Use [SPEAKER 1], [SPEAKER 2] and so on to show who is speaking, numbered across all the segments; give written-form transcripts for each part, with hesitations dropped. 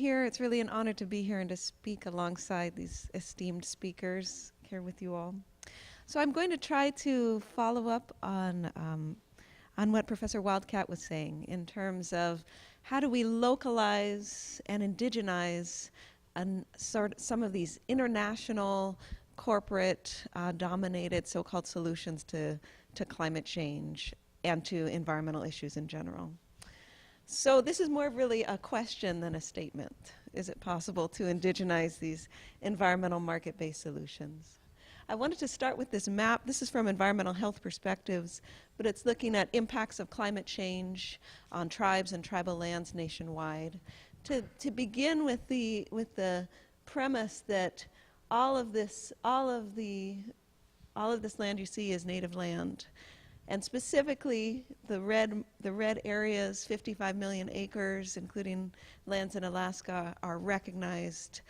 [SPEAKER 1] here. It's really an honor to be here and to speak alongside these esteemed speakers here with you all. So I'm going to try to follow up on what Professor Wildcat was saying in terms of how do we localize and indigenize some of these international corporate dominated so-called solutions to climate change and to environmental issues in general. So this is more really a question than a statement. Is it possible to indigenize these environmental market-based solutions? I wanted to start with this map. This is from Environmental Health Perspectives, but it's looking at impacts of climate change on tribes and tribal lands nationwide. To begin with the premise that all of this land you see is native land. And specifically, the red areas, 55 million acres, including lands in Alaska, are recognized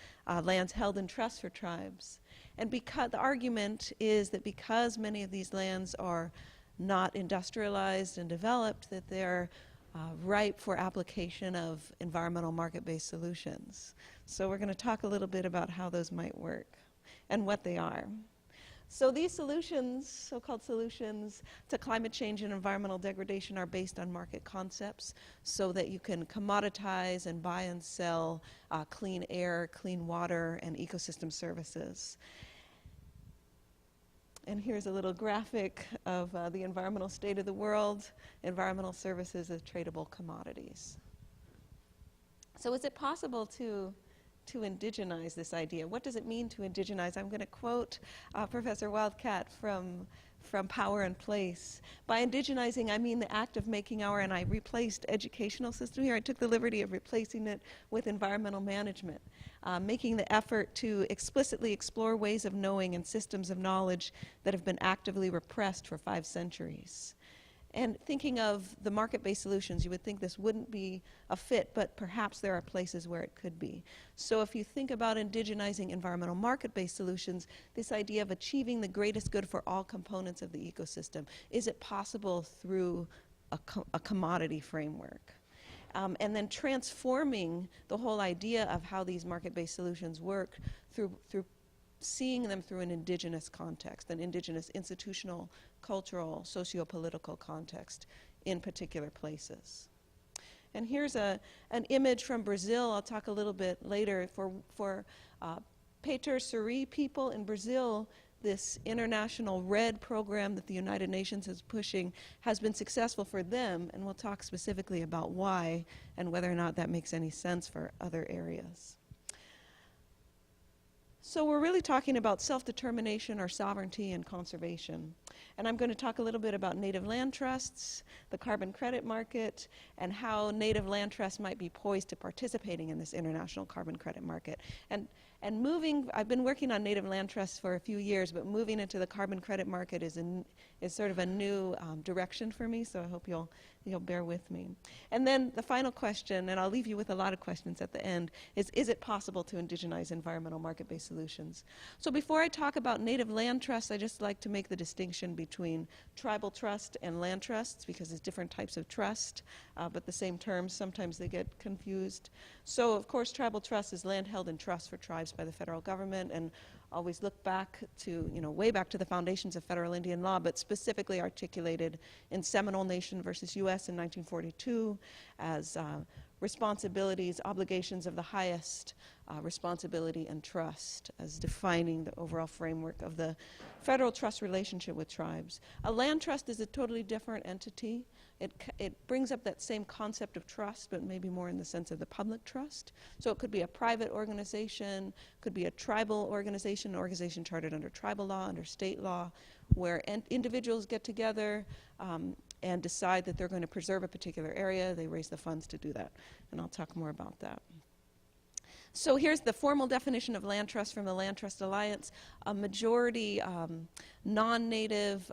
[SPEAKER 1] lands held in trust for tribes. And because the argument is that because many of these lands are not industrialized and developed, that they're ripe for application of environmental market-based solutions. So we're going to talk a little bit about how those might work and what they are. So these solutions, so-called solutions to climate change and environmental degradation, are based on market concepts so that you can commoditize and buy and sell clean air, clean water, and ecosystem services. And here's a little graphic of the environmental state of the world, environmental services as tradable commodities. So is it possible to indigenize this idea? What does it mean to indigenize? I'm going to quote Professor Wildcat from Power and Place. By indigenizing, I mean the act of making our, and I replaced educational system here. I took the liberty of replacing it with environmental management, making the effort to explicitly explore ways of knowing and systems of knowledge that have been actively repressed for 5 centuries. And thinking of the market-based solutions, you would think this wouldn't be a fit, but perhaps there are places where it could be. So if you think about indigenizing environmental market-based solutions, this idea of achieving the greatest good for all components of the ecosystem, is it possible through a commodity framework? And then transforming the whole idea of how these market-based solutions work through seeing them through an indigenous context, an indigenous institutional, cultural, socio-political context in particular places. And here's an image from Brazil. I'll talk a little bit later. For PECK SURUI people in Brazil, this international RED program that the United Nations is pushing has been successful for them, and we'll talk specifically about why and whether or not that makes any sense for other areas. So we're really talking about self-determination or sovereignty and conservation. And I'm going to talk a little bit about native land trusts, the carbon credit market, and how native land trusts might be poised to participating in this international carbon credit market. And moving, I've been working on native land trusts for a few years, but moving into the carbon credit market is sort of a new direction for me, so I hope you'll bear with me. And then the final question, and I'll leave you with a lot of questions at the end, is it possible to indigenize environmental market-based solutions? So before I talk about native land trusts, I just like to make the distinction between tribal trust and land trusts, because there's different types of trust, but the same terms, sometimes they get confused. So of course, tribal trust is land held in trust for tribes by the federal government, and always look back to, way back to the foundations of federal Indian law, but specifically articulated in Seminole Nation versus U.S. in 1942 as responsibilities, obligations of the highest responsibility and trust as defining the overall framework of the federal trust relationship with tribes. A land trust is a totally different entity. It brings up that same concept of trust, but maybe more in the sense of the public trust. So it could be a private organization, could be a tribal organization, an organization chartered under tribal law, under state law, where individuals get together and decide that they're going to preserve a particular area. They raise the funds to do that, and I'll talk more about that. So here's the formal definition of land trust from the Land Trust Alliance. A majority non-native,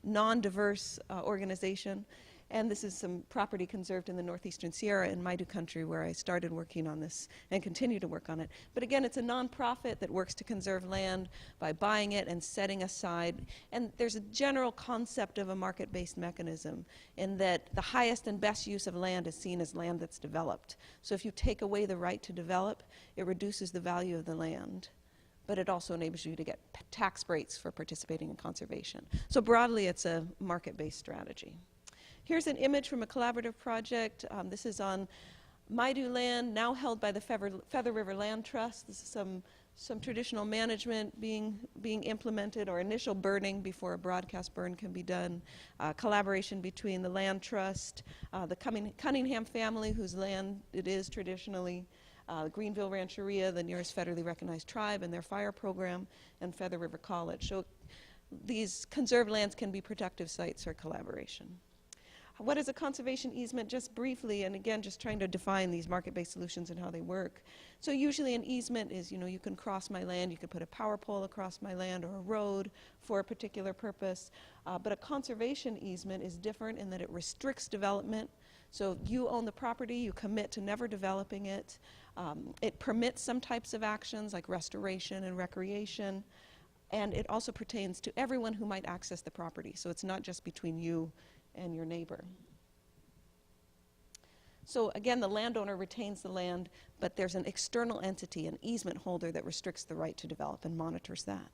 [SPEAKER 1] non-diverse organization. And this is some property conserved in the northeastern Sierra in Maidu country, where I started working on this and continue to work on it. But again, it's a nonprofit that works to conserve land by buying it and setting aside. And there's a general concept of a market-based mechanism in that the highest and best use of land is seen as land that's developed. So if you take away the right to develop, it reduces the value of the land. But it also enables you to get tax breaks for participating in conservation. So broadly, it's a market-based strategy. Here's an image from a collaborative project. This is on Maidu land, now held by the Feather River Land Trust. This is some traditional management being implemented, or initial burning before a broadcast burn can be done. Collaboration between the land trust, the Cunningham family, whose land it is traditionally, Greenville Rancheria, the nearest federally recognized tribe, and their fire program, and Feather River College. So these conserved lands can be protective sites for collaboration. What is a conservation easement? Just briefly, and again, just trying to define these market-based solutions and how they work. So usually an easement is, you can cross my land, you could put a power pole across my land or a road for a particular purpose. But a conservation easement is different in that it restricts development. So you own the property, you commit to never developing it. It permits some types of actions like restoration and recreation. And it also pertains to everyone who might access the property. So it's not just between you and your neighbor. So again, the landowner retains the land, but there's an external entity, an easement holder, that restricts the right to develop and monitors that.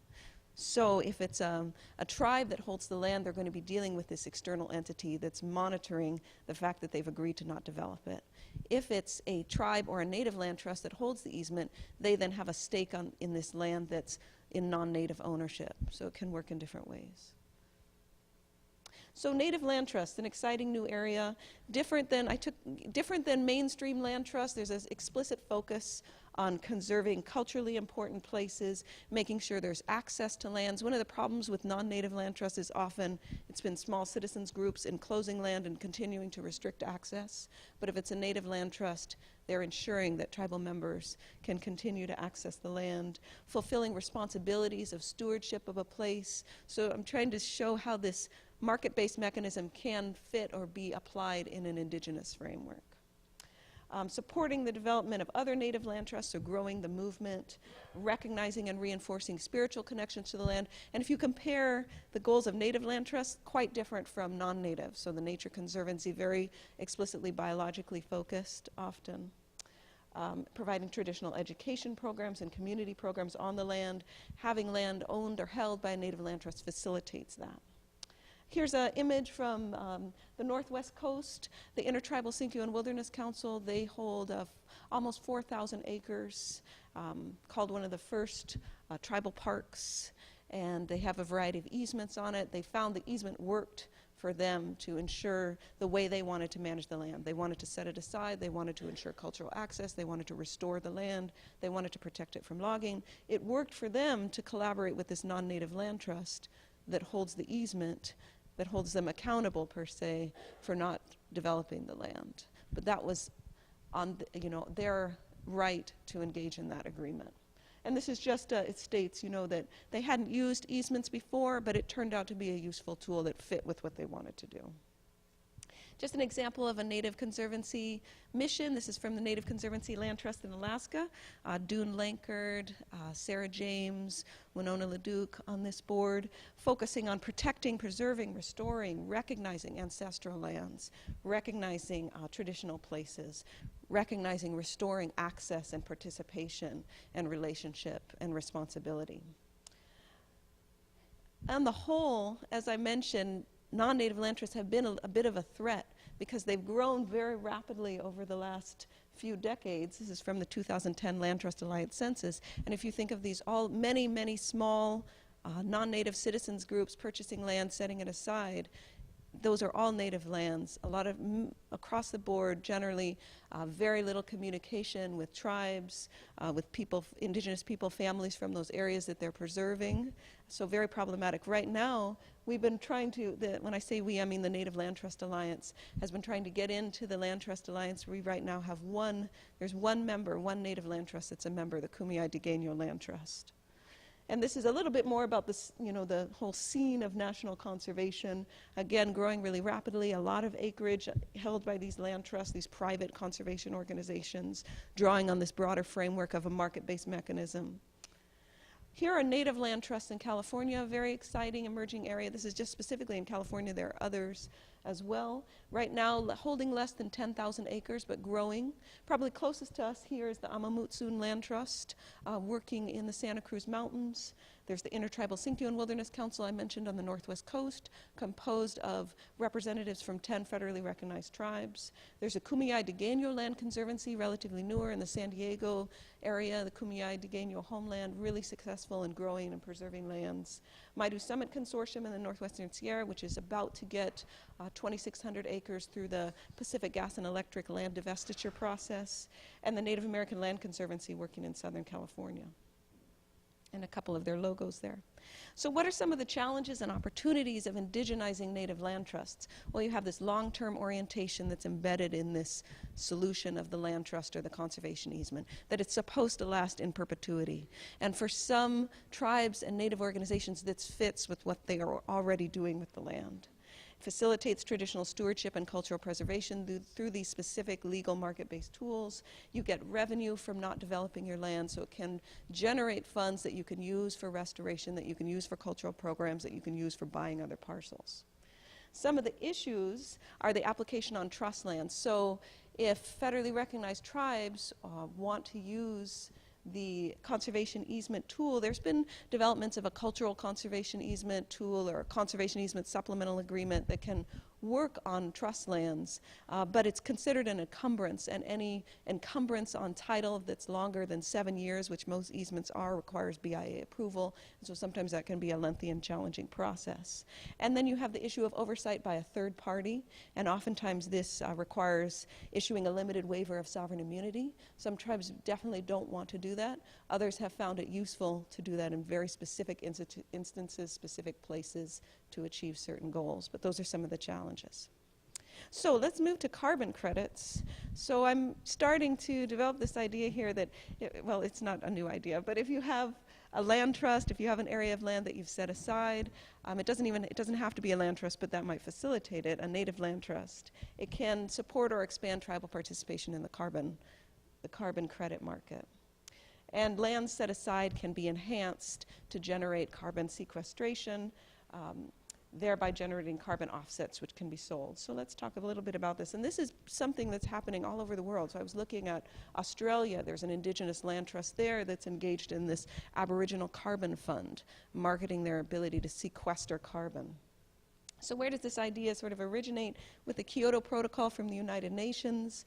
[SPEAKER 1] So if it's a tribe that holds the land, they're going to be dealing with this external entity that's monitoring the fact that they've agreed to not develop it. If it's a tribe or a native land trust that holds the easement, they then have a stake in this land that's in non-native ownership. So it can work in different ways. So native land trust, an exciting new area, different than mainstream land trust. There's an explicit focus on conserving culturally important places, making sure there's access to lands. One of the problems with non-native land trust is often it's been small citizens groups enclosing land and continuing to restrict access. But if it's a native land trust, they're ensuring that tribal members can continue to access the land, fulfilling responsibilities of stewardship of a place. So I'm trying to show how this market-based mechanism can fit or be applied in an indigenous framework. Supporting the development of other native land trusts, so growing the movement, recognizing and reinforcing spiritual connections to the land. And if you compare the goals of native land trusts, quite different from non-native. So the Nature Conservancy, very explicitly biologically focused often. Providing traditional education programs and community programs on the land. Having land owned or held by a native land trust facilitates that. Here's an image from the Northwest Coast, the Intertribal Sinkyo Wilderness Council. They hold almost 4,000 acres, called one of the first tribal parks, and they have a variety of easements on it. They found the easement worked for them to ensure the way they wanted to manage the land. They wanted to set it aside, they wanted to ensure cultural access, they wanted to restore the land, they wanted to protect it from logging. It worked for them to collaborate with this non-native land trust that holds the easement, that holds them accountable, per se, for not developing the land. But that was on their right to engage in that agreement. And this is just, it states, that they hadn't used easements before, but it turned out to be a useful tool that fit with what they wanted to do. Just an example of a Native Conservancy mission. This is from the Native Conservancy Land Trust in Alaska. Dune Lankard, Sarah James, Winona LeDuc on this board, focusing on protecting, preserving, restoring, recognizing ancestral lands, recognizing traditional places, recognizing, restoring access and participation and relationship and responsibility. On the whole, as I mentioned, non-native land trusts have been a bit of a threat because they've grown very rapidly over the last few decades. This is from the 2010 Land Trust Alliance census. And if you think of these many small non-native citizens groups purchasing land, setting it aside, those are all native lands. A lot of, across the board, generally very little communication with tribes, with people, indigenous people, families from those areas that they're preserving. So very problematic. Right now, we've been trying to, when I say we, I mean the Native Land Trust Alliance, has been trying to get into the Land Trust Alliance. We right now have there's one member, one Native Land Trust that's a member, the Kumeyaay Degeno Land Trust. And this is a little bit more about this, the whole scene of national conservation. Again, growing really rapidly, a lot of acreage held by these land trusts, these private conservation organizations, drawing on this broader framework of a market-based mechanism. Here are native land trusts in California, a very exciting emerging area. This is just specifically in California. There are others as well. Right now, holding less than 10,000 acres, but growing. Probably closest to us here is the Amamutsun Land Trust, working in the Santa Cruz Mountains. There's the Intertribal Sinkyone Wilderness Council I mentioned on the northwest coast, composed of representatives from 10 federally recognized tribes. There's a Kumeyaay-Digueño Land Conservancy, relatively newer in the San Diego area, the Kumeyaay-Digueño homeland, really successful in growing and preserving lands. Maidu Summit Consortium in the Northwestern Sierra, which is about to get 2,600 acres through the Pacific Gas and Electric land divestiture process, and the Native American Land Conservancy working in Southern California. And a couple of their logos there. So what are some of the challenges and opportunities of indigenizing native land trusts? Well, you have this long-term orientation that's embedded in this solution of the land trust or the conservation easement, that it's supposed to last in perpetuity. And for some tribes and native organizations, this fits with what they are already doing with the land. Facilitates traditional stewardship and cultural preservation through these specific legal market-based tools. You get revenue from not developing your land, so it can generate funds that you can use for restoration, that you can use for cultural programs, that you can use for buying other parcels. Some of the issues are the application on trust lands. So if federally recognized tribes want to use the conservation easement tool, there's been developments of a cultural conservation easement tool or a conservation easement supplemental agreement that can work on trust lands, but it's considered an encumbrance, and any encumbrance on title that's longer than 7 years, which most easements are, requires BIA approval, and so sometimes that can be a lengthy and challenging process. And then you have the issue of oversight by a third party, and oftentimes this requires issuing a limited waiver of sovereign immunity. Some tribes definitely don't want to do that. Others have found it useful to do that in very specific instances, specific places to achieve certain goals, but those are some of the challenges. So let's move to carbon credits. So I'm starting to develop this idea here that, well, it's not a new idea, but if you have a land trust, if you have an area of land that you've set aside, it doesn't have to be a land trust, but that might facilitate it, a native land trust. It can support or expand tribal participation in the carbon credit market. And land set aside can be enhanced to generate carbon sequestration, thereby generating carbon offsets which can be sold. So let's talk a little bit about this. And this is something that's happening all over the world. So I was looking at Australia. There's an Indigenous land trust there that's engaged in this Aboriginal Carbon Fund, marketing their ability to sequester carbon. So where does this idea sort of originate? With the KYOTO Protocol from the United Nations.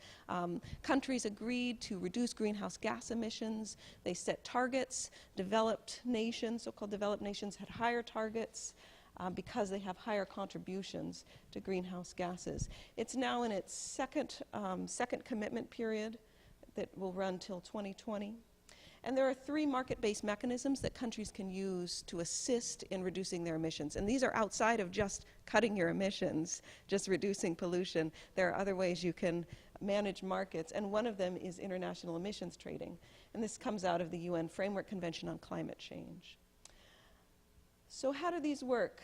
[SPEAKER 1] Countries agreed to reduce greenhouse gas emissions. They set targets. Developed nations, so-called developed nations, had higher targets because they have higher contributions to greenhouse gases. It's now in its second commitment period that will run till 2020. And there are 3 market-based mechanisms that countries can use to assist in reducing their emissions. And these are outside of just cutting your emissions, just reducing pollution. There are other ways you can manage markets, and one of them is international emissions trading. And this comes out of the UN Framework Convention on Climate Change. So how do these work?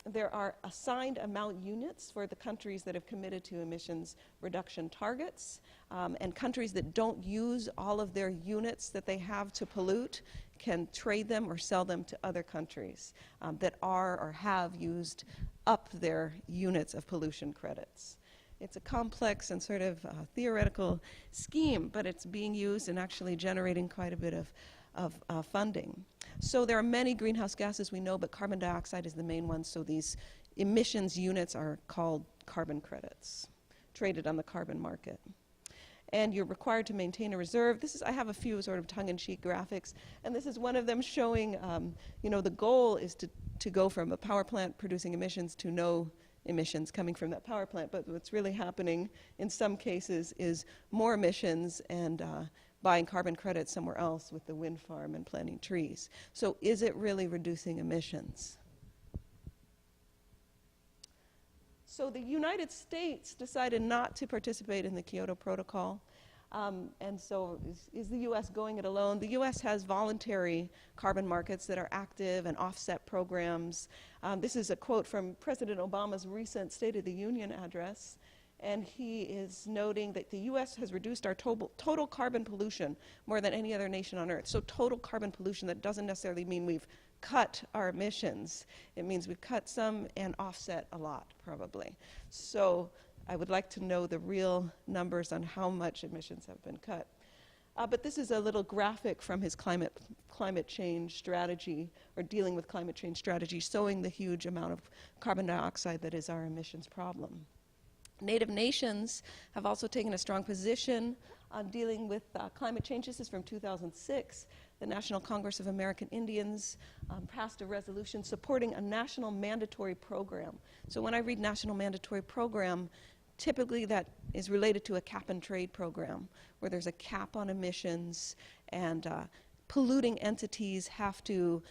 [SPEAKER 1] There are assigned amount units for the countries that have committed to emissions reduction targets, and countries that don't use all of their units that they have to pollute can trade them or sell them to other countries that are or have used up their units of pollution credits. It's a complex and sort of theoretical scheme, but it's being used and actually generating quite a bit of funding. So there are many greenhouse gases we know, but carbon dioxide is the main one, so these emissions units are called carbon credits, traded on the carbon market. And you're required to maintain a reserve. I have a few sort of tongue-in-cheek graphics, and this is one of them showing, the goal is to go from a power plant producing emissions to no emissions coming from that power plant, but what's really happening in some cases is more emissions and buying carbon credits somewhere else with the wind farm and planting trees. So is it really reducing emissions? So the United States decided not to participate in the KYOTO Protocol. And so is the U.S. going it alone? The U.S. has voluntary carbon markets that are active and offset programs. This is a quote from President Obama's recent State of the Union address. And he is noting that the U.S. has reduced our total carbon pollution more than any other nation on Earth. So total carbon pollution, that doesn't necessarily mean we've cut our emissions. It means we've cut some and offset a lot, probably. So I would like to know the real numbers on how much emissions have been cut. But this is a little graphic from his climate change strategy, or dealing with climate change strategy, showing the huge amount of carbon dioxide that is our emissions problem. Native nations have also taken a strong position on dealing with climate change. This is from 2006. The National Congress of American Indians passed a resolution supporting a national mandatory program. So when I read national mandatory program, typically that is related to a cap and trade program, where there's a cap on emissions, and polluting entities have to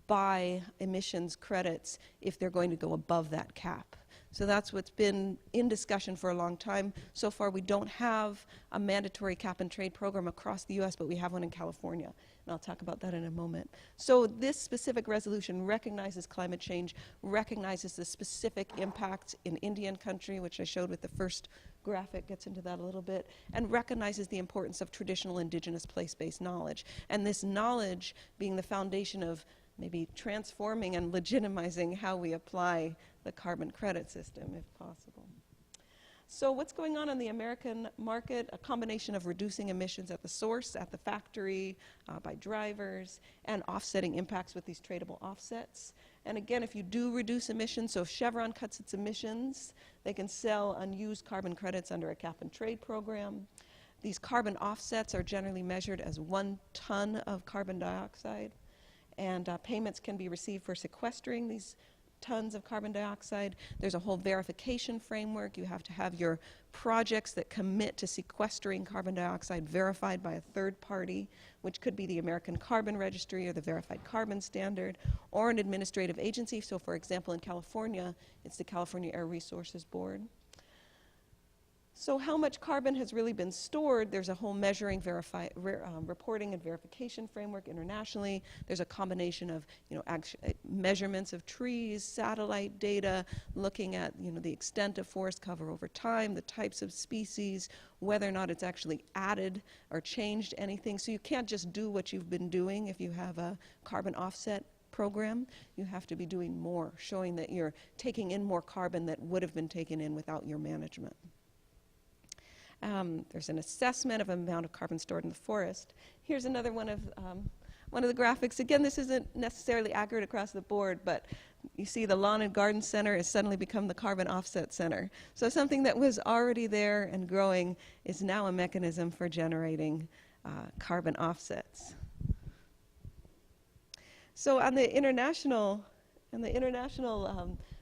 [SPEAKER 1] buy emissions credits if they're going to go above that cap. So that's what's been in discussion for a long time. So far, we don't have a mandatory cap and trade program across the U.S., but we have one in California. And I'll talk about that in a moment. So this specific resolution recognizes climate change, recognizes the specific impact in Indian country, which I showed with the first graphic, gets into that a little bit, and recognizes the importance of traditional indigenous place-based knowledge. And this knowledge being the foundation of maybe transforming and legitimizing how we apply the carbon credit system, if possible. So what's going on in the American market? A combination of reducing emissions at the source, at the factory, by drivers, and offsetting impacts with these tradable offsets. And again, if you do reduce emissions, so if Chevron cuts its emissions, they can sell unused carbon credits under a cap and trade program. These carbon offsets are generally measured as 1 ton of carbon dioxide, and payments can be received for sequestering these tons of carbon dioxide. There's a whole verification framework. You have to have your projects that commit to sequestering carbon dioxide verified by a third party, which could be the American Carbon Registry or the Verified Carbon Standard, or an administrative agency. So for example, in California, it's the California Air Resources Board. So how much carbon has really been stored? There's a whole measuring, reporting and verification framework internationally. There's a combination of measurements of trees, satellite data, looking at the extent of forest cover over time, the types of species, whether or not it's actually added or changed anything. So you can't just do what you've been doing if you have a carbon offset program. You have to be doing more, showing that you're taking in more carbon that would have been taken in without your management. There's an assessment of the amount of carbon stored in the forest. Here's another one of the graphics. Again, this isn't necessarily accurate across the board, but you see the Lawn and Garden Center has suddenly become the Carbon Offset Center. So something that was already there and growing is now a mechanism for generating carbon offsets. So on the international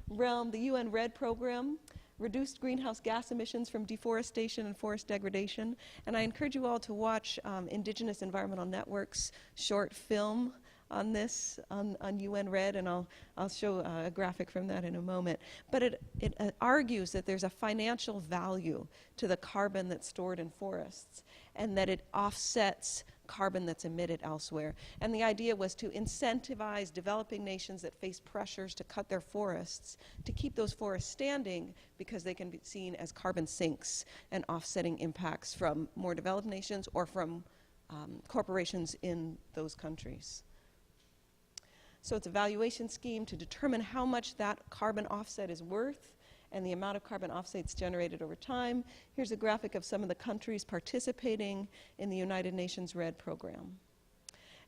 [SPEAKER 1] realm, the UN REDD program reduced greenhouse gas emissions from deforestation and forest degradation. And I encourage you all to watch Indigenous Environmental Network's short film on this, on UN REDD, and I'll show a graphic from that in a moment. But it argues that there's a financial value to the carbon that's stored in forests, and that it offsets carbon that's emitted elsewhere. And the idea was to incentivize developing nations that face pressures to cut their forests, to keep those forests standing, because they can be seen as carbon sinks and offsetting impacts from more developed nations or from corporations in those countries. So it's a valuation scheme to determine how much that carbon offset is worth and the amount of carbon offsets generated over time. Here's a graphic of some of the countries participating in the United Nations REDD program.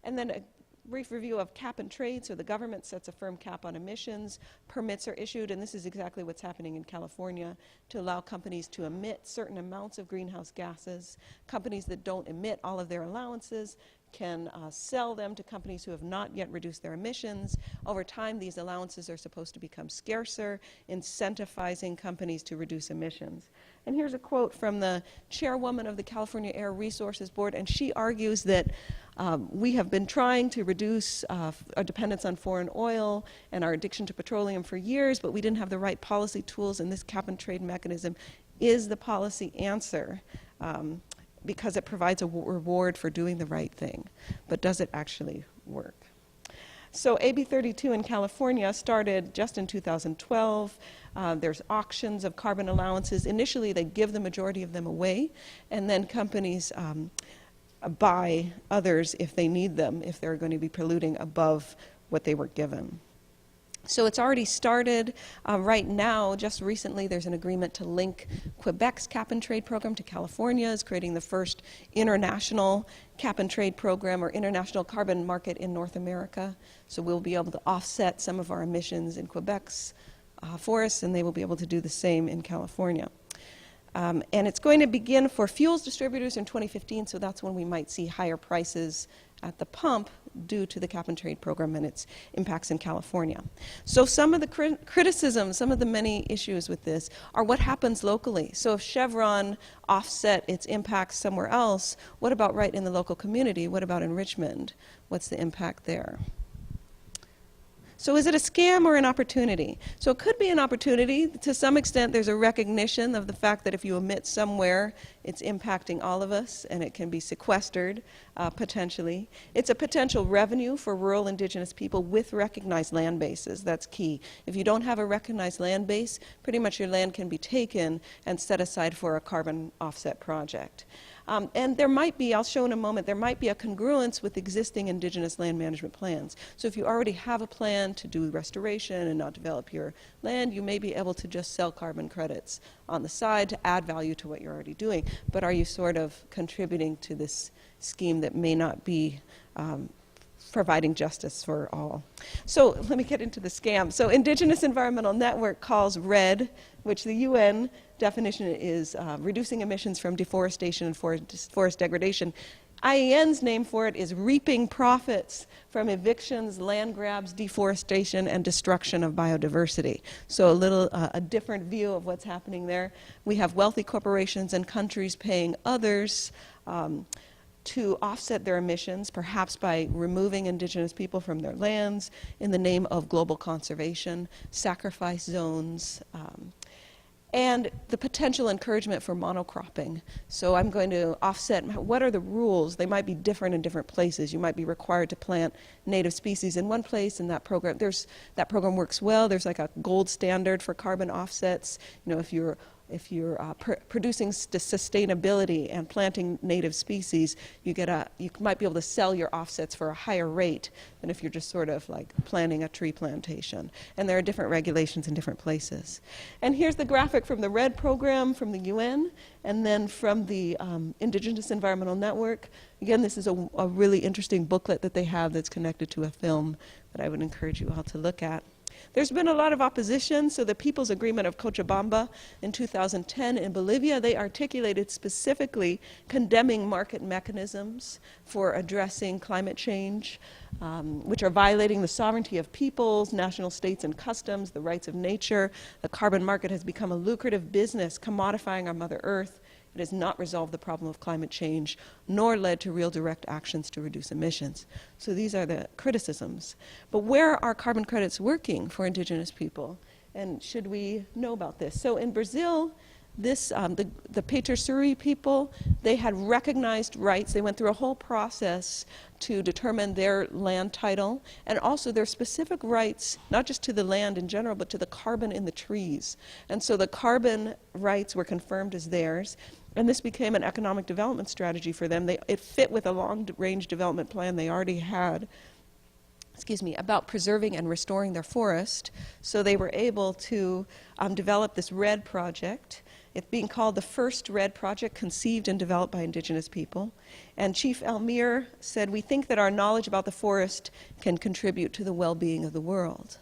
[SPEAKER 1] And then a brief review of cap and trade. So the government sets a firm cap on emissions, permits are issued, and this is exactly what's happening in California, to allow companies to emit certain amounts of greenhouse gases. Companies that don't emit all of their allowances can sell them to companies who have not yet reduced their emissions. Over time, these allowances are supposed to become scarcer, incentivizing companies to reduce emissions. And here's a quote from the chairwoman of the California Air Resources Board, and she argues that we have been trying to reduce our dependence on foreign oil and our addiction to petroleum for years, but we didn't have the right policy tools, and this cap and trade mechanism is the policy answer. because it provides a reward for doing the right thing. But does it actually work? So AB 32 in California started just in 2012. There's auctions of carbon allowances. Initially, they give the majority of them away, and then companies buy others if they need them, if they're going to be polluting above what they were given. So it's already started. Right now, just recently, there's an agreement to link Quebec's cap-and-trade program to California's, creating the first international cap-and-trade program or international carbon market in North America. So we'll be able to offset some of our emissions in Quebec's forests, and they will be able to do the same in California. And it's going to begin for fuels distributors in 2015, so that's when we might see higher prices at the pump due to the cap-and-trade program and its impacts in California. So some of the criticisms, some of the many issues with this are what happens locally. So if Chevron offset its impacts somewhere else, what about right in the local community? What about in Richmond? What's the impact there? So is it a scam or an opportunity? So it could be an opportunity. To some extent, there's a recognition of the fact that if you emit somewhere, it's impacting all of us, and it can be sequestered, potentially. It's a potential revenue for rural indigenous people with recognized land bases. That's key. If you don't have a recognized land base, pretty much your land can be taken and set aside for a carbon offset project. And there might be, I'll show in a moment, there might be a congruence with existing indigenous land management plans. So if you already have a plan to do restoration and not develop your land, you may be able to just sell carbon credits on the side to add value to what you're already doing. But are you sort of contributing to this scheme that may not be providing justice for all? So let me get into the scam. So Indigenous Environmental Network calls REDD, which the UN definition is reducing emissions from deforestation and forest degradation. IEN's name for it is reaping profits from evictions, land grabs, deforestation, and destruction of biodiversity. So a different view of what's happening there. We have wealthy corporations and countries paying others to offset their emissions, perhaps by removing indigenous people from their lands in the name of global conservation, sacrifice zones, and the potential encouragement for monocropping. So I'm going to offset, what are the rules? They might be different in different places. You might be required to plant native species in one place, and that program works well. There's like a gold standard for carbon offsets. You know, if you're producing sustainability and planting native species, you might be able to sell your offsets for a higher rate than if you're just sort of like planting a tree plantation. And there are different regulations in different places. And here's the graphic from the REDD program from the UN, and then from the Indigenous Environmental Network. Again, this is a really interesting booklet that they have that's connected to a film that I would encourage you all to look at. There's been a lot of opposition. So the People's Agreement of COCHABAMBA in 2010 in Bolivia, they articulated specifically condemning market mechanisms for addressing climate change, which are violating the sovereignty of peoples, national states and customs, the rights of nature. The carbon market has become a lucrative business, commodifying our Mother Earth. It has not resolved the problem of climate change, nor led to real direct actions to reduce emissions. So these are the criticisms. But where are carbon credits working for indigenous people? And should we know about this? So in Brazil, the SURUI people, they had recognized rights. They went through a whole process to determine their land title and also their specific rights, not just to the land in general, but to the carbon in the trees. And so the carbon rights were confirmed as theirs. And this became an economic development strategy for them. It fit with a long-range development plan they already had, about preserving and restoring their forest. So they were able to develop this REDD project. It's being called the first REDD project conceived and developed by indigenous people. And Chief ALMIR said, "We think that our knowledge about the forest can contribute to the well-being of the world."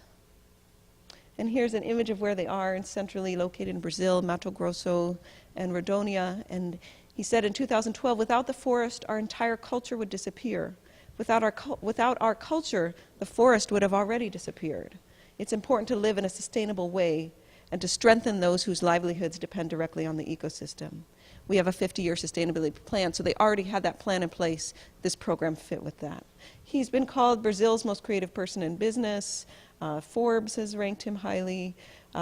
[SPEAKER 1] And here's an image of where they are, and centrally located in Brazil, Mato Grosso and Rondônia. And he said in 2012, "Without the forest, our entire culture would disappear. Without our culture, the forest would have already disappeared. It's important to live in a sustainable way and to strengthen those whose livelihoods depend directly on the ecosystem. we have a 50-year sustainability plan. So they already had that plan in place. This program fit with that. He's been called Brazil's most creative person in business. Forbes has ranked him highly.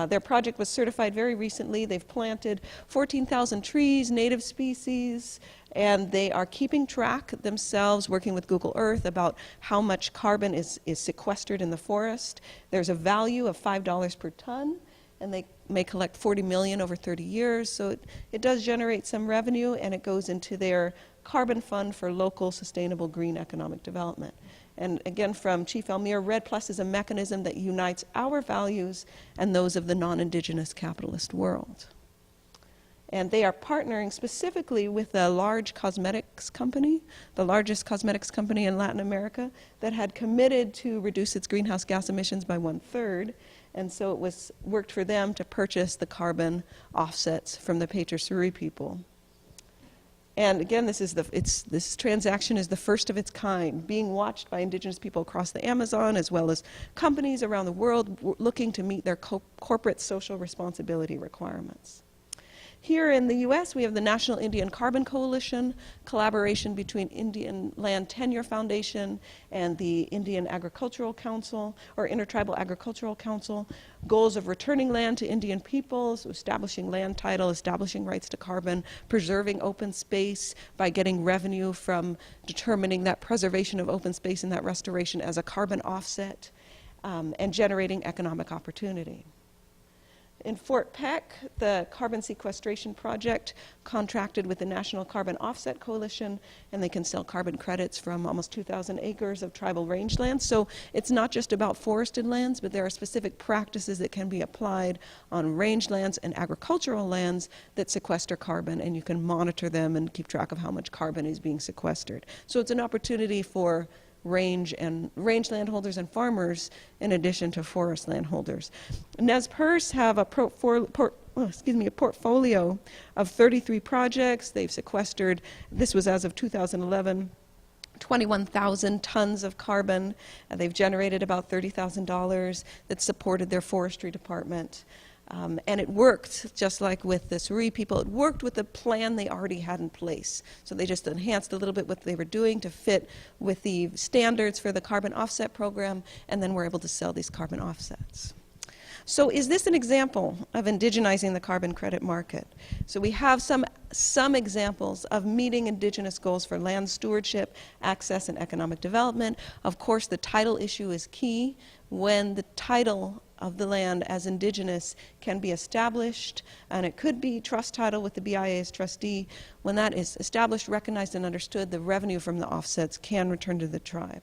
[SPEAKER 1] Their project was certified very recently. They've planted 14,000 trees, native species, and they are keeping track themselves, working with Google Earth, about how much carbon is sequestered in the forest. There's a value of $5 per ton, and they may collect 40 million over 30 years. So it does generate some revenue, and it goes into their carbon fund for local sustainable green economic development. And again, from Chief ALMIR, RED Plus is a mechanism that unites our values and those of the non-Indigenous capitalist world. And they are partnering specifically with a large cosmetics company, the largest cosmetics company in Latin America, that had committed to reduce its greenhouse gas emissions by 1/3. And so it was worked for them to purchase the carbon offsets from the Pater SURUI people. And again, this transaction is the first of its kind, being watched by Indigenous people across the Amazon, as well as companies around the world looking to meet their corporate social responsibility requirements. Here in the US, we have the National Indian Carbon Coalition, collaboration between Indian Land Tenure Foundation and the Indian Agricultural Council, or Intertribal Agricultural Council, goals of returning land to Indian peoples, establishing land title, establishing rights to carbon, preserving open space by getting revenue from determining that preservation of open space and that restoration as a carbon offset, and generating economic opportunity. In Fort Peck, the carbon sequestration project contracted with the National Carbon Offset Coalition, and they can sell carbon credits from almost 2,000 acres of tribal rangelands. So it's not just about forested lands, but there are specific practices that can be applied on rangelands and agricultural lands that sequester carbon, and you can monitor them and keep track of how much carbon is being sequestered. So it's an opportunity for range landholders and farmers in addition to forest landholders. PERCE have a portfolio of 33 projects. They've sequestered, this was as of 2011, 21,000 tons of carbon. They've generated about $30,000 that supported their forestry department. And it worked, just like with the SURUI people, it worked with the plan they already had in place. So they just enhanced a little bit what they were doing to fit with the standards for the carbon offset program, and then were able to sell these carbon offsets. So is this an example of indigenizing the carbon credit market? So we have some examples of meeting Indigenous goals for land stewardship, access, and economic development. Of course, the title issue is key. When the title of the land as Indigenous can be established, and it could be trust title with the BIA as trustee. When that is established, recognized, and understood, the revenue from the offsets can return to the tribe.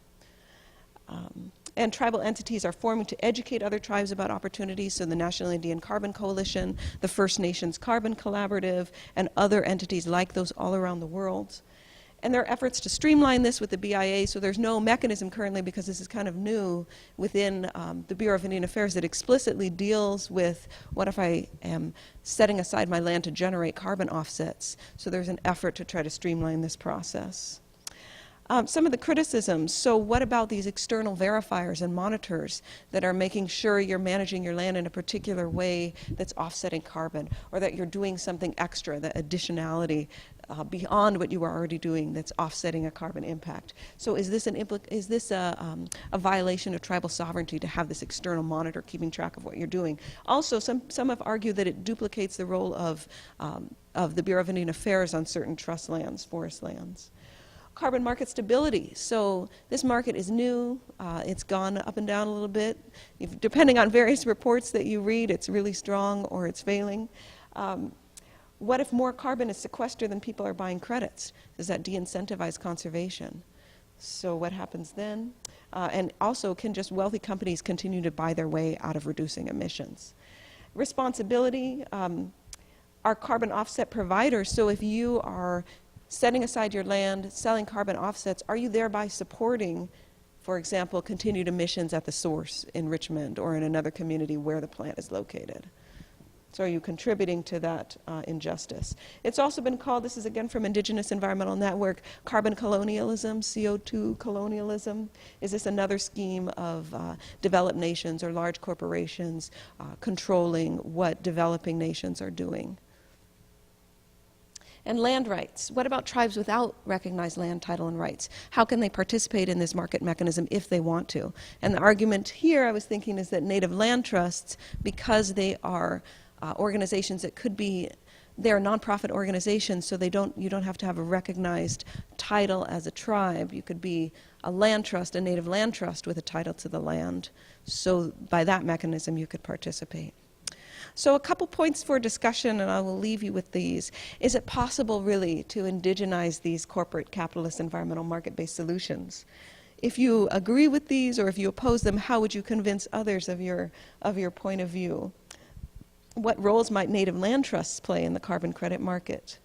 [SPEAKER 1] And tribal entities are forming to educate other tribes about opportunities, so the National Indian Carbon Coalition, the First Nations Carbon Collaborative, and other entities like those all around the world. And there are efforts to streamline this with the BIA, so there's no mechanism currently, because this is kind of new within the Bureau of Indian Affairs, that explicitly deals with what if I am setting aside my land to generate carbon offsets. So there's an effort to try to streamline this process. Some of the criticisms, so what about these external verifiers and monitors that are making sure you're managing your land in a particular way that's offsetting carbon, or that you're doing something extra, the additionality beyond what you are already doing that's offsetting a carbon impact? So is this a violation of tribal sovereignty to have this external monitor keeping track of what you're doing? Also, some have argued that it duplicates the role of the Bureau of Indian Affairs on certain trust lands, forest lands. Carbon market stability. So this market is new. It's gone up and down a little bit. Depending on various reports that you read, it's really strong or it's failing. What if more carbon is sequestered than people are buying credits? Does that de-incentivize conservation? So what happens then? And also, can just wealthy companies continue to buy their way out of reducing emissions? Responsibility. Are carbon offset providers, so if you are setting aside your land, selling carbon offsets, are you thereby supporting, for example, continued emissions at the source in Richmond or in another community where the plant is located? So are you contributing to that injustice? It's also been called, this is again from Indigenous Environmental Network, carbon colonialism, CO2 colonialism. Is this another scheme of developed nations or large corporations controlling what developing nations are doing? And land rights. What about tribes without recognized land title and rights? How can they participate in this market mechanism if they want to? And the argument here, I was thinking, is that native land trusts, because they are organizations that could be, they're nonprofit organizations, so you don't have to have a recognized title as a tribe. You could be a land trust, a native land trust with a title to the land. So by that mechanism, you could participate. So a couple points for discussion, and I will leave you with these. Is it possible, really, to indigenize these corporate capitalist environmental market-based solutions? If you agree with these, or if you oppose them, how would you convince others of your point of view? What roles might native land trusts play in the carbon credit market?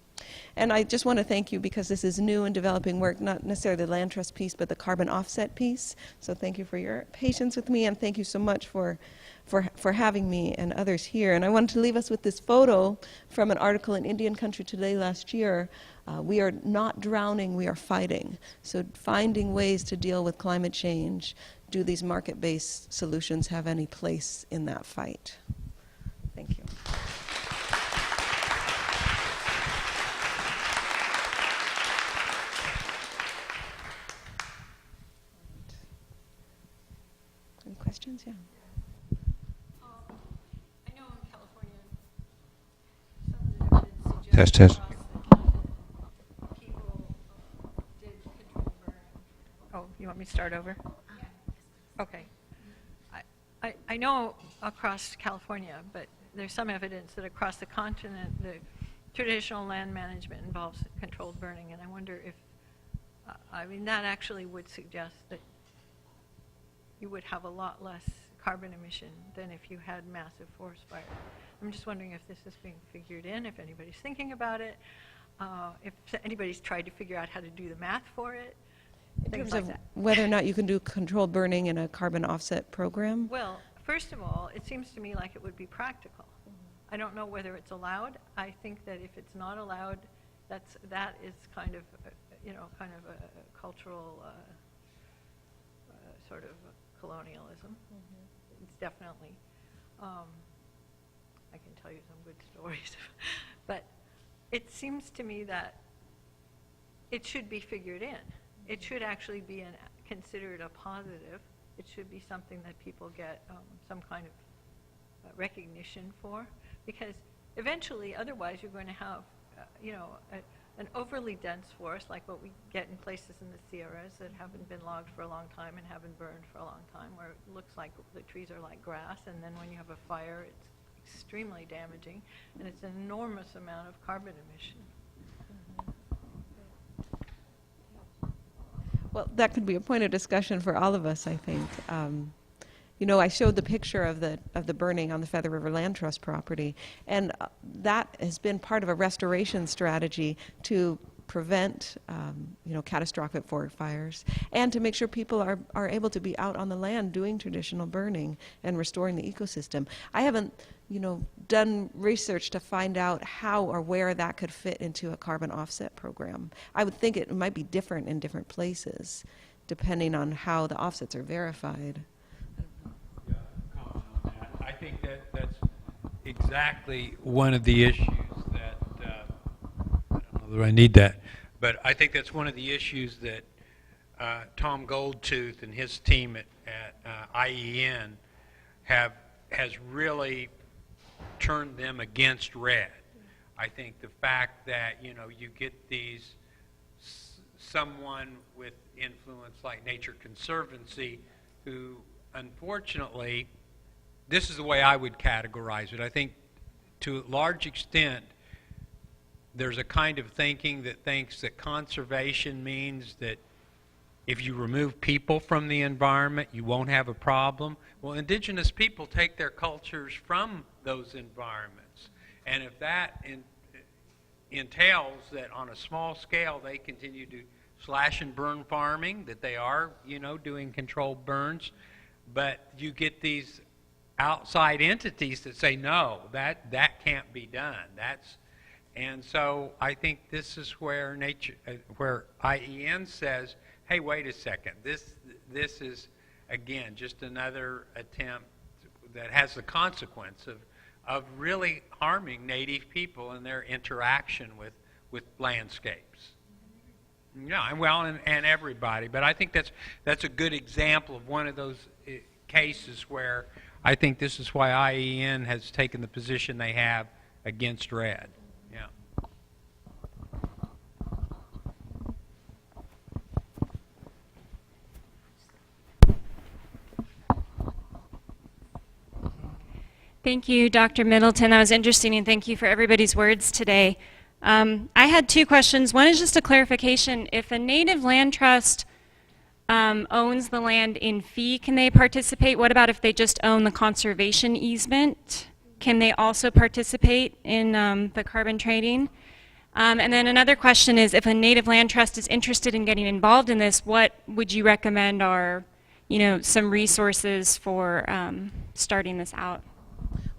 [SPEAKER 1] And I just want to thank you, because this is new and developing work, not necessarily the land trust piece, but the carbon offset piece. So thank you for your patience with me, and thank you so much for having me and others here. And I wanted to leave us with this photo from an article in Indian Country Today last year. We are not drowning, we are fighting. So finding ways to deal with climate change. Do these market-based solutions have any place in that fight? Thank you. Any questions? Yeah.
[SPEAKER 2] I know in California, some of the evidence suggests
[SPEAKER 3] Test.
[SPEAKER 2] across the continent, people did control burn. Oh, you want me to start over? Yeah. Okay. I know across California, but there's some evidence that across the continent, the traditional land management involves controlled burning, and I wonder if, I mean, that actually would suggest that you would have a lot less carbon emission than if you had massive forest fires. I'm just wondering if this is being figured in, if anybody's thinking about it, if anybody's tried to figure out how to do the math for it,
[SPEAKER 1] In
[SPEAKER 2] things
[SPEAKER 1] terms
[SPEAKER 2] like
[SPEAKER 1] of
[SPEAKER 2] that.
[SPEAKER 1] whether or not you can do controlled burning in a carbon offset program?
[SPEAKER 2] Well, first of all, it seems to me like it would be practical. I don't know whether it's allowed. I think that if it's not allowed, that is kind of, kind of a cultural sort of colonialism. It's definitely, I can tell you some good stories, but it seems to me that it should be figured in. It should actually be considered a positive. It should be something that people get some kind of recognition for, because eventually, otherwise, you're going to have, an overly dense forest, like what we get in places in the Sierras that haven't been logged for a long time and haven't burned for a long time, where it looks like the trees are like grass, and then when you have a fire, it's extremely damaging, and it's an enormous amount of carbon emission.
[SPEAKER 1] Well, that could be a point of discussion for all of us, I think. I showed the picture of the burning on the Feather River Land Trust property, and that has been part of a restoration strategy to prevent, catastrophic forest fires, and to make sure people are able to be out on the land doing traditional burning and restoring the ecosystem. I haven't, done research to find out how or where that could fit into a carbon offset program. I would think it might be different in different places, depending on how the offsets are verified.
[SPEAKER 3] Yeah, comment on that. I think that's exactly one of the issues that, I don't know that I need that, but I think that's one of the issues that Tom Goldtooth and his team at IEN has really turned them against red. I think the fact that, you get these, someone with influence like Nature Conservancy who, unfortunately, this is the way I would categorize it. I think to a large extent, there's a kind of thinking that thinks that conservation means that if you remove people from the environment, you won't have a problem. Well, indigenous people take their cultures from those environments. And if that entails that on a small scale they continue to slash and burn farming, that they are, doing controlled burns, but you get these outside entities that say, no, that can't be done. And so I think this is where where IEN says, hey, wait a second, this is, again, just another attempt that has the consequence of really harming Native people and their interaction with landscapes. Yeah, well, and everybody. But I think that's a good example of one of those cases where I think this is why IEN has taken the position they have against RED. Yeah.
[SPEAKER 4] Thank you, Dr. Middleton. That was interesting, and thank you for everybody's words today. I had two questions. One is just a clarification. If a native land trust owns the land in fee, can they participate? What about if they just own the conservation easement? Can they also participate in the carbon trading? And then another question is, if a native land trust is interested in getting involved in this, what would you recommend are, some resources for starting this out?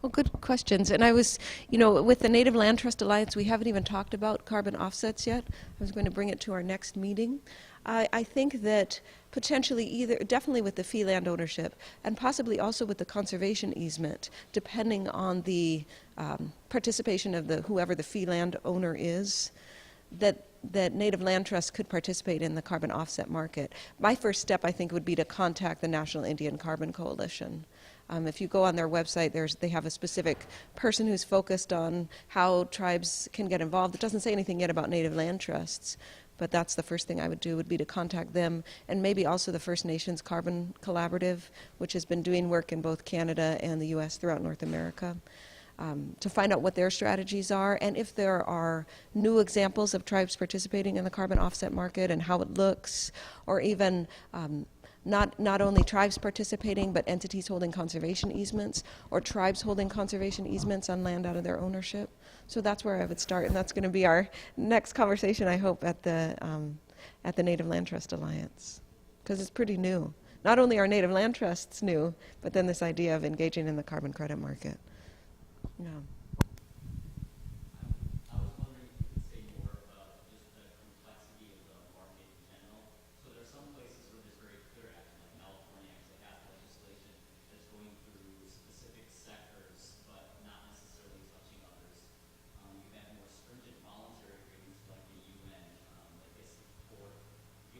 [SPEAKER 1] Well, good questions. And I was, with the Native Land Trust Alliance, we haven't even talked about carbon offsets yet. I was going to bring it to our next meeting. I think that potentially definitely with the fee land ownership, and possibly also with the conservation easement, depending on the participation of whoever the fee land owner is, that Native Land Trust could participate in the carbon offset market. My first step, I think, would be to contact the National Indian Carbon Coalition. If you go on their website, they have a specific person who's focused on how tribes can get involved. It doesn't say anything yet about Native Land Trusts, but that's the first thing I would do, would be to contact them, and maybe also the First Nations Carbon Collaborative, which has been doing work in both Canada and the U.S. throughout North America, to find out what their strategies are, and if there are new examples of tribes participating in the carbon offset market and how it looks, or even not only tribes participating, but entities holding conservation easements, or tribes holding conservation easements on land out of their ownership. So that's where I would start, and that's going to be our next conversation, I hope, at the Native Land Trust Alliance, because it's pretty new. Not only are Native Land Trusts new, but then this idea of engaging in the carbon credit market. Yeah.
[SPEAKER 5] I was wondering if you could say more about just the complexity of the market in general. So there are some places where there's very clear action, like California actually has legislation that's going through specific sectors, but not necessarily touching others. You have more stringent voluntary agreements like the UN. I guess the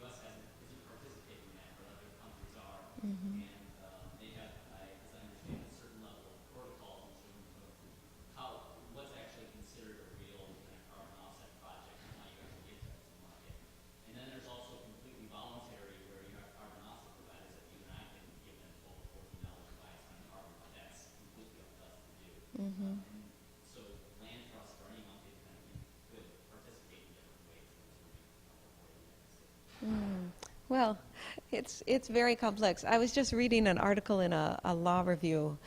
[SPEAKER 5] U.S. isn't participating in that, but other countries are. And they have, as I understand, a certain level of protocol in terms of what's actually considered a real kind of carbon offset project and how you actually get that to the market. And then there's also completely voluntary, where you have carbon offset providers that you and I can give them $12 or $14 to buy a ton of carbon, but that's completely up to us to do. And so land trusts or any market could participate in different ways.
[SPEAKER 1] Well, it's very complex. I was just reading an article in a law review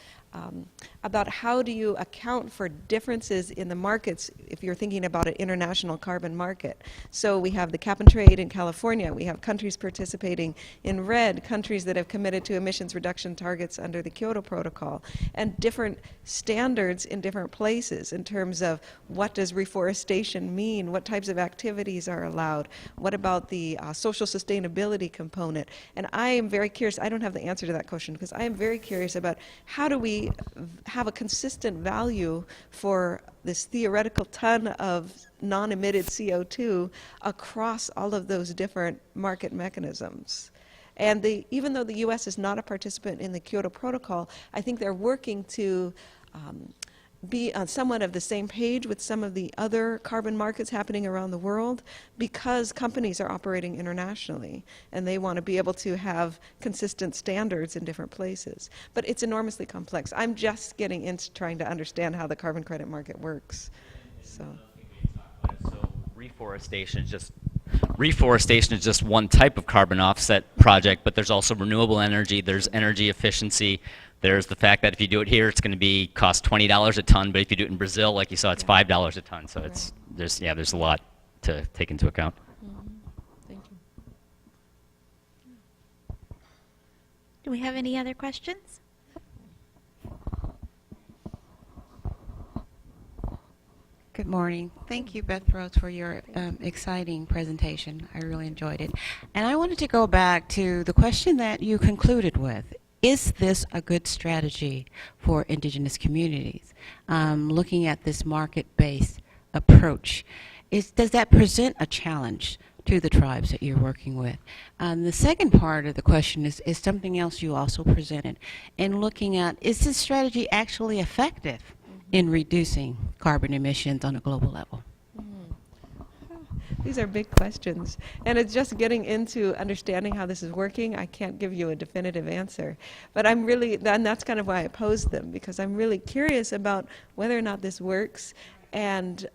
[SPEAKER 1] about how do you account for differences in the markets if you're thinking about an international carbon market. So we have the cap and trade in California. We have countries participating in RED, countries that have committed to emissions reduction targets under the Kyoto Protocol, and different standards in different places in terms of what does reforestation mean, what types of activities are allowed, what about the social sustainability component. And I am very curious, I don't have the answer to that question, because I am very curious about how do we have a consistent value for this theoretical ton of non-emitted CO2 across all of those different market mechanisms. And even though the U.S. is not a participant in the Kyoto Protocol, I think they're working to be on somewhat of the same page with some of the other carbon markets happening around the world, because companies are operating internationally and they want to be able to have consistent standards in different places. But it's enormously complex. I'm just getting into trying to understand how the carbon credit market works. So
[SPEAKER 5] reforestation is just one type of carbon offset project, but there's also renewable energy, there's energy efficiency, there's the fact that if you do it here, it's going to cost $20 a ton, but if you do it in Brazil, like you saw, it's $5 a ton. So it's there's a lot to take into account.
[SPEAKER 1] Thank you.
[SPEAKER 6] Do we have any other questions?
[SPEAKER 7] Good morning. Thank you, Beth Rhodes, for your exciting presentation. I really enjoyed it. And I wanted to go back to the question that you concluded with. Is this a good strategy for Indigenous communities? Looking at this market-based approach. does that present a challenge to the tribes that you're working with? The second part of the question is something else you also presented, in looking at, is this strategy actually effective in reducing carbon emissions on a global level?
[SPEAKER 1] These are big questions. And it's just getting into understanding how this is working. I can't give you a definitive answer. But I'm really, and that's kind of why I posed them, because I'm really curious about whether or not this works, and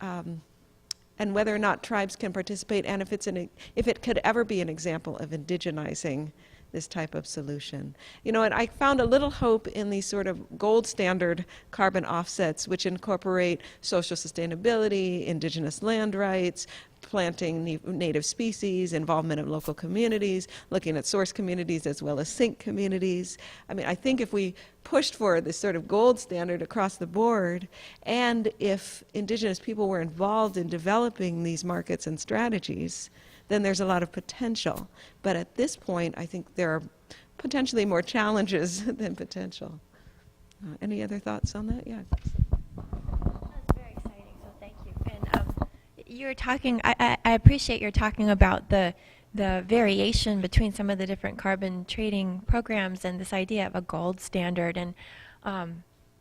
[SPEAKER 1] whether or not tribes can participate, and if it could ever be an example of indigenizing this type of solution. You know, and I found a little hope in these sort of gold standard carbon offsets, which incorporate social sustainability, indigenous land rights, planting native species, involvement of local communities, looking at source communities as well as sink communities. I mean, I think if we pushed for this sort of gold standard across the board, and if indigenous people were involved in developing these markets and strategies, then there's a lot of potential. But at this point, I think there are potentially more challenges than potential. Any other thoughts on that? Yeah.
[SPEAKER 6] That's very exciting, so thank you. And you were talking, I appreciate your talking about the variation between some of the different carbon trading programs and this idea of a gold standard. And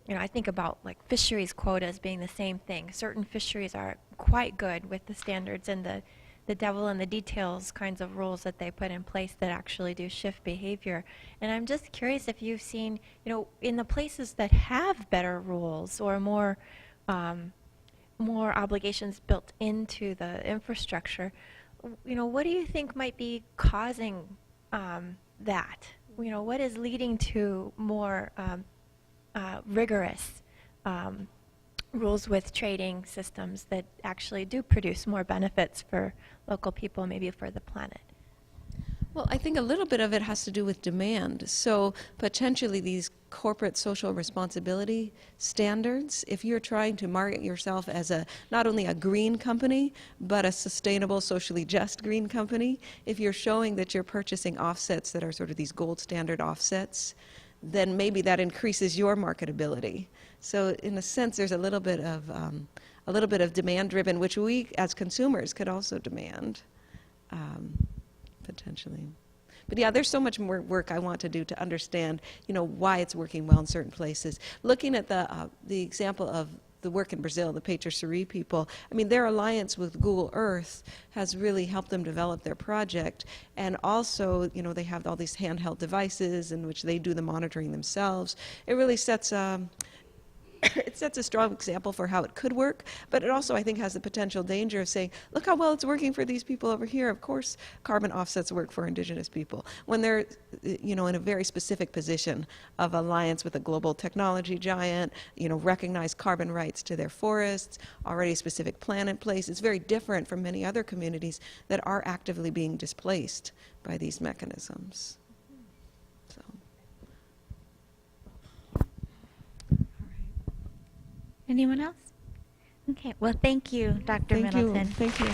[SPEAKER 6] you know, I think about like fisheries quotas being the same thing. Certain fisheries are quite good with the standards and the devil in the details kinds of rules that they put in place that actually do shift behavior. And I'm just curious if you've seen, you know, in the places that have better rules or more obligations built into the infrastructure, you know, what do you think might be causing that? You know, what is leading to more rigorous rules with trading systems that actually do produce more benefits for local people, maybe for the planet?
[SPEAKER 1] Well, I think a little bit of it has to do with demand. So potentially these corporate social responsibility standards, if you're trying to market yourself as not only a green company, but a sustainable, socially just green company, if you're showing that you're purchasing offsets that are sort of these gold standard offsets, then maybe that increases your marketability. So in a sense, there's a little bit of demand-driven, which we as consumers could also demand, potentially. But yeah, there's so much more work I want to do to understand, you know, why it's working well in certain places. Looking at the example of the work in Brazil, the SURUI people, I mean, their alliance with Google Earth has really helped them develop their project. And also, you know, they have all these handheld devices in which they do the monitoring themselves. It really sets it sets a strong example for how it could work, but it also, I think, has the potential danger of saying, look how well it's working for these people over here. Of course, carbon offsets work for indigenous people. When they're, you know, in a very specific position of alliance with a global technology giant, you know, recognize carbon rights to their forests, already a specific plan in place. It's very different from many other communities that are actively being displaced by these mechanisms. So.
[SPEAKER 6] Anyone else? Okay, well, thank you, Dr. Middleton.
[SPEAKER 1] Thank you.